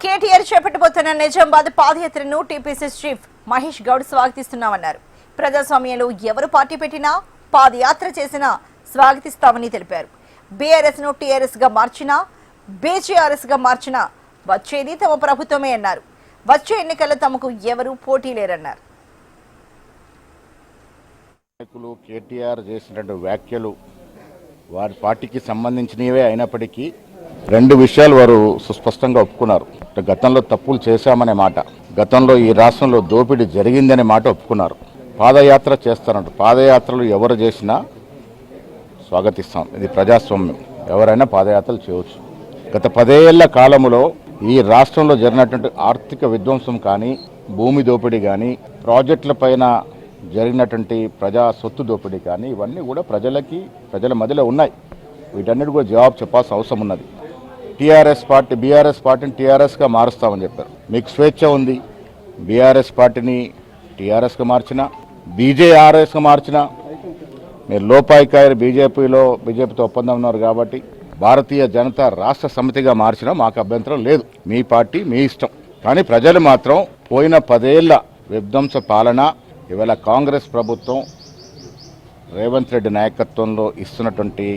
కేటీఆర్ చేపట్టబోతున్న నిజామాబాద్ పాదయాత్రను TPC chief Mahesh Goud స్వాగతిస్తున్నామన్నారు. ప్రజాస్వామ్యంలో ఎవరు పార్టీ పెట్టినా పాదయాత్ర చేసినా స్వాగతిస్తామని తెలిపారు. బీఆర్ఎస్ ను టీఆర్ఎస్ గా మార్చినా బీజేఆర్ఎస్ గా మార్చినా వచ్చేది తమ ప్రభుత్వమే అన్నారు. వచ్చే ఎన్నికల్లో తమకు ఎవరు పోటీ లేరన్నారు. కేటీఆర్ చేసినటువంటి వ్యాఖ్యలు వారి పార్టీకి సంబంధించినవే అయినప్పటికీ రెండు విషయాలు వారు సుస్పష్టంగా ఒప్పుకున్నారు. గతంలో తప్పులు చేశామనే మాట, గతంలో ఈ రాష్ట్రంలో దోపిడీ జరిగిందనే మాట ఒప్పుకున్నారు. పాదయాత్ర చేస్తారంట. పాదయాత్రలు ఎవరు చేసినా స్వాగతిస్తాం. ఇది ప్రజాస్వామ్యం, ఎవరైనా పాదయాత్రలు చేయవచ్చు. గత 10 ఏళ్ల కాలంలో ఈ రాష్ట్రంలో జరిగినటువంటి ఆర్థిక విధ్వంసం కానీ, భూమి దోపిడీ కానీ, ప్రాజెక్టుల పైన జరిగినటువంటి ప్రజా సొత్తు దోపిడీ కానీ, ఇవన్నీ కూడా ప్రజల మధ్యలో ఉన్నాయి. వీటన్నిటి కూడా జవాబు చెప్పాల్సిన అవసరం ఉన్నది. బీఆర్ఎస్ పార్టీని టీఆర్ఎస్గా మారుస్తామని చెప్పారు. మీకు స్వేచ్ఛ ఉంది. బీఆర్ఎస్ పార్టీని టీఆర్ఎస్గా మార్చినా బీజేఆర్ఎస్గా మార్చినా మీరు లోపాయికాయలు బీజేపీతో ఒప్పందం ఉన్నారు కాబట్టి భారతీయ జనతా రాష్ట్ర సమితిగా మార్చినా మాకు అభ్యంతరం లేదు. మీ పార్టీ మీ ఇష్టం. కానీ ప్రజలు మాత్రం పోయిన 10 ఏళ్ల విధ్వంస పాలన, ఇవాళ కాంగ్రెస్ ప్రభుత్వం రేవంత్ రెడ్డి నాయకత్వంలో ఇస్తున్నటువంటి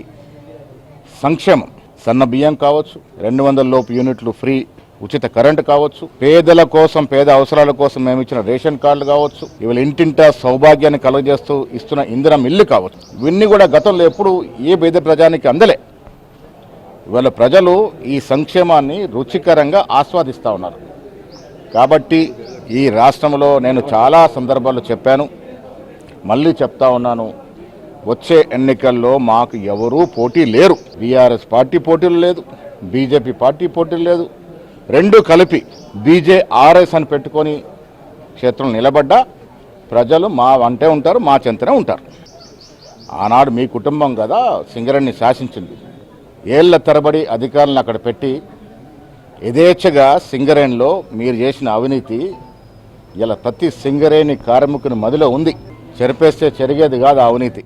సంక్షేమం, సన్న బియ్యం కావచ్చు, 200 లోపు యూనిట్లు ఫ్రీ ఉచిత కరెంటు కావచ్చు, పేదల కోసం పేద అవసరాల కోసం మేము ఇచ్చిన రేషన్ కార్డులు కావచ్చు, ఇవాళ ఇంటింటా సౌభాగ్యాన్ని కలుగజేస్తూ ఇస్తున్న ఇందిరం ఇల్లు కావచ్చు, ఇవన్నీ కూడా గతంలో ఎప్పుడు ఏ పేద ప్రజానికి అందలే. ఇవాళ ప్రజలు ఈ సంక్షేమాన్ని రుచికరంగా ఆస్వాదిస్తూ ఉన్నారు. కాబట్టి ఈ రాష్ట్రంలో నేను చాలా సందర్భాల్లో చెప్పాను, మళ్ళీ చెప్తా ఉన్నాను, వచ్చే ఎన్నికల్లో మాకు ఎవరూ పోటీ లేరు. బీఆర్ఎస్ పార్టీ పోటీలు లేదు, బీజేపీ పార్టీ పోటీలు లేదు. రెండు కలిపి బీజేఆర్ఎస్ అని పెట్టుకొని క్షేత్రం నిలబడ్డా ప్రజలు మా వంటే ఉంటారు, మా చెంతనే ఉంటారు. ఆనాడు మీ కుటుంబం కదా సింగరేణిని శాసించింది. ఏళ్ల తరబడి అధికారులను అక్కడ పెట్టి యథేచ్ఛగా సింగరేణిలో మీరు చేసిన అవినీతి ఇలా ప్రతి సింగరేణి కార్మికుని మదిలో ఉంది. చెరిపేస్తే చెరిగేది కాదు ఆ అవినీతి.